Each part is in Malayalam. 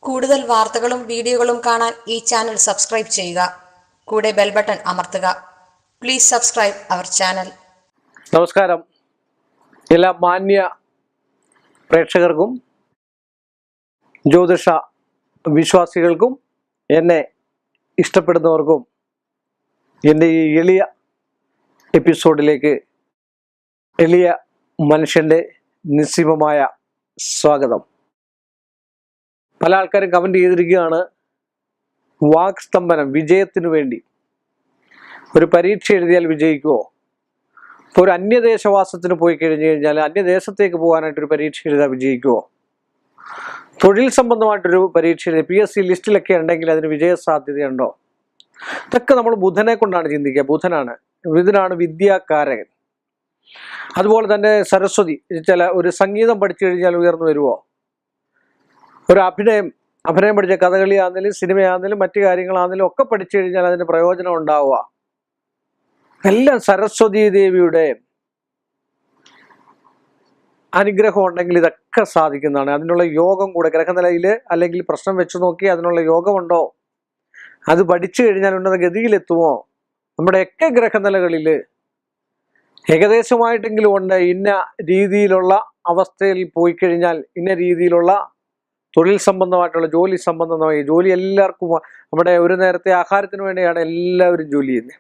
കൂടുതൽ വാർത്തകളും വീഡിയോകളും കാണാൻ ഈ ചാനൽ സബ്സ്ക്രൈബ് ചെയ്യുക. കൂടെ ബെൽ ബട്ടൺ അമർത്തുക. Please subscribe our channel. നമസ്കാരം. എല്ലാ മാന്യ പ്രേക്ഷകർക്കും ജ്യോതിഷ വിശ്വാസികൾക്കും എന്നെ ഇഷ്ടപ്പെടുന്നവർക്കും എൻ്റെ ഈ എളിയ എപ്പിസോഡിലേക്ക് എളിയ മനുഷ്യൻ്റെ നിസ്സീമമായ സ്വാഗതം. പല ആൾക്കാരും കമൻറ്റ് ചെയ്തിരിക്കുകയാണ്, വാക്സ്തംഭനം വിജയത്തിനു വേണ്ടി ഒരു പരീക്ഷ എഴുതിയാൽ വിജയിക്കുമോ? ഇപ്പോൾ ഒരു അന്യദേശവാസത്തിന് പോയി കഴിഞ്ഞു കഴിഞ്ഞാൽ അന്യദേശത്തേക്ക് പോകാനായിട്ടൊരു പരീക്ഷ എഴുതാൻ വിജയിക്കുമോ? തൊഴിൽ സംബന്ധമായിട്ടൊരു പരീക്ഷ എഴുതി PSC ലിസ്റ്റിലൊക്കെ ഉണ്ടെങ്കിൽ അതിന് വിജയ സാധ്യതയുണ്ടോ? ഇതൊക്കെ നമ്മൾ ബുധനെ കൊണ്ടാണ് ചിന്തിക്കുക. ബുധനാണ് വിദ്യാകാരകൻ. അതുപോലെ തന്നെ സരസ്വതി, ഒരു സംഗീതം പഠിച്ചു കഴിഞ്ഞാൽ ഉയർന്നു വരുമോ? ഒരു അഭിനയം പഠിച്ച കഥകളിയാണെങ്കിലും സിനിമയാണെങ്കിലും മറ്റു കാര്യങ്ങളാണെങ്കിലും ഒക്കെ പഠിച്ചു കഴിഞ്ഞാൽ അതിന് പ്രയോജനം ഉണ്ടാവുക. എല്ലാം സരസ്വതി ദേവിയുടെ അനുഗ്രഹം ഉണ്ടെങ്കിൽ ഇതൊക്കെ സാധിക്കുന്നതാണ്. അതിനുള്ള യോഗം കൂടെ ഗ്രഹനിലയിൽ അല്ലെങ്കിൽ പ്രശ്നം വെച്ച് നോക്കി അതിനുള്ള യോഗമുണ്ടോ? അത് പഠിച്ചു കഴിഞ്ഞാൽ ഉന്നത ഗതിയിലെത്തുമോ? നമ്മുടെയൊക്കെ ഗ്രഹനിലകളിൽ ഏകദേശമായിട്ടെങ്കിലും ഉണ്ട്. ഇന്ന രീതിയിലുള്ള അവസ്ഥയിൽ പോയി കഴിഞ്ഞാൽ ഇന്ന രീതിയിലുള്ള തൊഴിൽ സംബന്ധമായിട്ടുള്ള ജോലി സംബന്ധമായി ജോലി എല്ലാവർക്കും നമ്മുടെ ഒരു നേരത്തെ ആഹാരത്തിന് വേണ്ടിയാണ് എല്ലാവരും ജോലി ചെയ്യുന്നത്.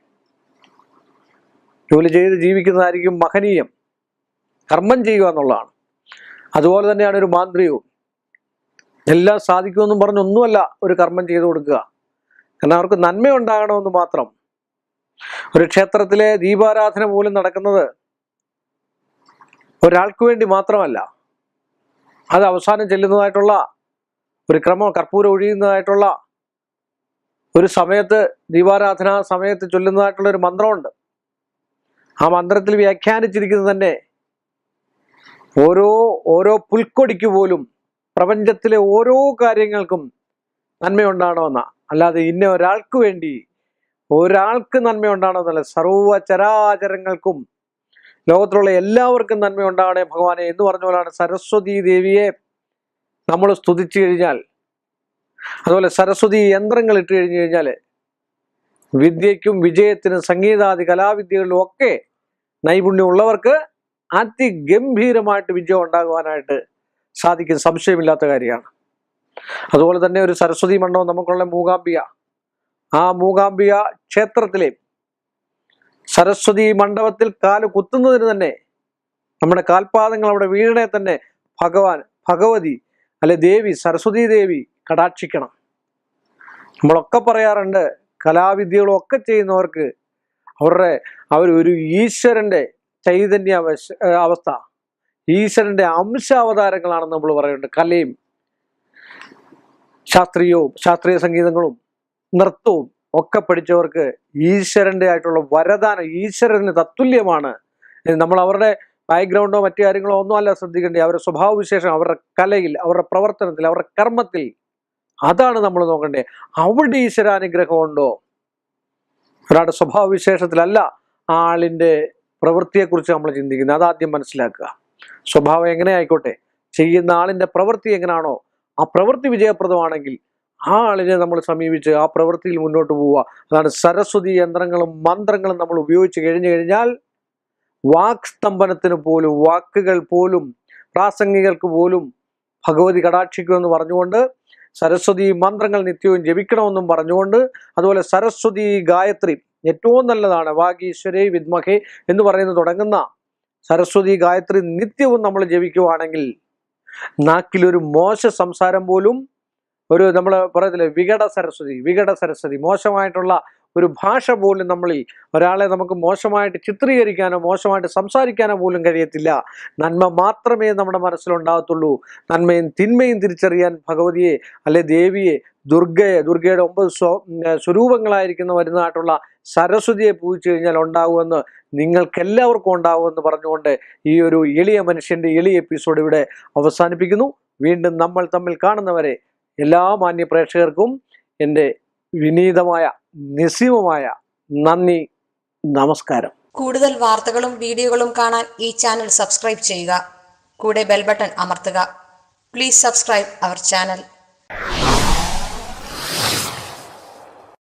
ജോലി ചെയ്ത് ജീവിക്കുന്നതായിരിക്കും മഹനീയം. കർമ്മം ചെയ്യുക എന്നുള്ളതാണ്. അതുപോലെ തന്നെയാണ് ഒരു മാന്ത്രികവും. എല്ലാം സാധിക്കുമെന്നും പറഞ്ഞൊന്നുമല്ല ഒരു കർമ്മം ചെയ്തു കൊടുക്കുക. കാരണം അവർക്ക് നന്മ ഉണ്ടാകണമെന്ന് മാത്രം. ഒരു ക്ഷേത്രത്തിലെ ദീപാരാധന പോലും നടക്കുന്നത് ഒരാൾക്ക് വേണ്ടി മാത്രമല്ല. അത് അവസാനം ചെല്ലുന്നതായിട്ടുള്ള ഒരു ക്രമം, കർപ്പൂരം ഒഴിയുന്നതായിട്ടുള്ള ഒരു സമയത്ത്, ദീപാരാധന സമയത്ത് ചൊല്ലുന്നതായിട്ടുള്ള ഒരു മന്ത്രമുണ്ട്. ആ മന്ത്രത്തിൽ വ്യാഖ്യാനിച്ചിരിക്കുന്നത് തന്നെ ഓരോ പുൽക്കൊടിക്ക് പോലും പ്രപഞ്ചത്തിലെ ഓരോ കാര്യങ്ങൾക്കും നന്മയുണ്ടാകണമെന്ന, അല്ലാതെ ഇന്ന ഒരാൾക്ക് വേണ്ടി ഒരാൾക്ക് നന്മയുണ്ടാകണമെന്നല്ല. സർവ്വചരാചരങ്ങൾക്കും ലോകത്തിലുള്ള എല്ലാവർക്കും നന്മയുണ്ടാകണേ ഭഗവാനെ എന്ന് പറഞ്ഞ പോലെയാണ് സരസ്വതി ദേവിയെ നമ്മൾ സ്തുതിച്ചു കഴിഞ്ഞാൽ, അതുപോലെ സരസ്വതി യന്ത്രങ്ങൾ ഇട്ട് കഴിഞ്ഞു കഴിഞ്ഞാൽ വിദ്യയ്ക്കും വിജയത്തിനും സംഗീതാദി കലാവിദ്യകളിലും ഒക്കെ നൈപുണ്യമുള്ളവർക്ക് അതിഗംഭീരമായിട്ട് വിജയം ഉണ്ടാകുവാനായിട്ട് സാധിക്കും. സംശയമില്ലാത്ത കാര്യമാണ്. അതുപോലെ തന്നെ ഒരു സരസ്വതി മണ്ഡപം നമുക്കുള്ള മൂകാംബിക, ആ മൂകാംബിക ക്ഷേത്രത്തിലെ സരസ്വതി മണ്ഡപത്തിൽ കാല് കുത്തുന്നതിന് തന്നെ നമ്മുടെ കാൽപാദങ്ങൾ അവിടെ വീഴണേ തന്നെ ഭഗവതി അല്ലെ ദേവി, സരസ്വതി ദേവി കടാക്ഷിക്കണം. നമ്മളൊക്കെ പറയാറുണ്ട്, കലാവിദ്യകളും ഒക്കെ ചെയ്യുന്നവർക്ക് ഒരു ഈശ്വരന്റെ ചൈതന്യ അവസ്ഥ, ഈശ്വരന്റെ അംശാവതാരങ്ങളാണെന്ന് നമ്മൾ പറയുന്നുണ്ട്. കലയും ശാസ്ത്രീയ സംഗീതങ്ങളും നൃത്തവും ഒക്കെ പഠിച്ചവർക്ക് ഈശ്വരന്റെ ആയിട്ടുള്ള വരദാനം, ഈശ്വരന് തത്തുല്യമാണ്. നമ്മൾ അവരുടെ ബാക്ക്ഗ്രൗണ്ടോ മറ്റു കാര്യങ്ങളോ ഒന്നും അല്ല ശ്രദ്ധിക്കേണ്ടത്. അവരുടെ സ്വഭാവവിശേഷം, അവരുടെ കലയിൽ, അവരുടെ പ്രവർത്തനത്തിൽ, അവരുടെ കർമ്മത്തിൽ, അതാണ് നമ്മൾ നോക്കേണ്ടത്. അവിടെ ഈശ്വരാനുഗ്രഹം ഉണ്ടോ? ഒരാളുടെ സ്വഭാവവിശേഷത്തിലല്ല ആളിന്റെ പ്രവൃത്തിയെക്കുറിച്ച് നമ്മൾ ചിന്തിക്കുന്നത്. അതാദ്യം മനസ്സിലാക്കുക. സ്വഭാവം എങ്ങനെ ആയിക്കോട്ടെ, ചെയ്യുന്ന ആളിന്റെ പ്രവൃത്തി എങ്ങനെയാണോ ആ പ്രവൃത്തി വിജയപ്രദമാണെങ്കിൽ ആ ആളിനെ നമ്മൾ സമീപിച്ച് ആ പ്രവൃത്തിയിൽ മുന്നോട്ട് പോവുക. അതാണ് സരസ്വതി യന്ത്രങ്ങളും മന്ത്രങ്ങളും നമ്മൾ ഉപയോഗിച്ച് കഴിഞ്ഞാൽ വാക്സ്തംഭനത്തിന് പോലും, വാക്കുകൾ പോലും, പ്രാസംഗികർക്ക് പോലും ഭഗവതി കടാക്ഷിക്കുമെന്ന് പറഞ്ഞുകൊണ്ട്, സരസ്വതി മന്ത്രങ്ങൾ നിത്യവും ജപിക്കണമെന്നും പറഞ്ഞുകൊണ്ട്, അതുപോലെ സരസ്വതി ഗായത്രി ഏറ്റവും നല്ലതാണ്. വാഗീശ്വരേ വിദ്മഹേ എന്ന് പറയുന്നത് തുടങ്ങുന്ന സരസ്വതി ഗായത്രി നിത്യവും നമ്മൾ ജപിക്കുവാണെങ്കിൽ നാക്കിലൊരു മോശ സംസാരം പോലും, നമ്മൾ പറയത്തില്ലേ വികട സരസ്വതി മോശമായിട്ടുള്ള ഒരു ഭാഷ പോലും നമ്മളിൽ ഒരാളെ നമുക്ക് മോശമായിട്ട് ചിത്രീകരിക്കാനോ മോശമായിട്ട് സംസാരിക്കാനോ പോലും കഴിയത്തില്ല. നന്മ മാത്രമേ നമ്മുടെ മനസ്സിലുണ്ടാകത്തുള്ളൂ. നന്മയും തിന്മയും തിരിച്ചറിയാൻ ഭഗവതിയെ അല്ലെ ദേവിയെ, ദുർഗയുടെ 9 സ്വരൂപങ്ങളായിരിക്കുന്ന വരുന്നതായിട്ടുള്ള സരസ്വതിയെ പൂജിച്ചു കഴിഞ്ഞാൽ ഉണ്ടാകുമെന്ന്, നിങ്ങൾക്കെല്ലാവർക്കും ഉണ്ടാകുമെന്ന് പറഞ്ഞുകൊണ്ട് ഈ ഒരു എളിയ മനുഷ്യന്റെ എളിയ എപ്പിസോഡ് ഇവിടെ അവസാനിപ്പിക്കുന്നു. വീണ്ടും നമ്മൾ തമ്മിൽ കാണുന്നവരെ എല്ലാ മാന്യ പ്രേക്ഷകർക്കും എൻ്റെ വിനീതമായ നിസ്സീമമായ നന്ദി, നമസ്കാരം. കൂടുതൽ വാർത്തകളും വീഡിയോകളും കാണാൻ ഈ ചാനൽ സബ്സ്ക്രൈബ് ചെയ്യുക. കൂടെ ബെൽ ബട്ടൺ അമർത്തുക. Please subscribe our channel.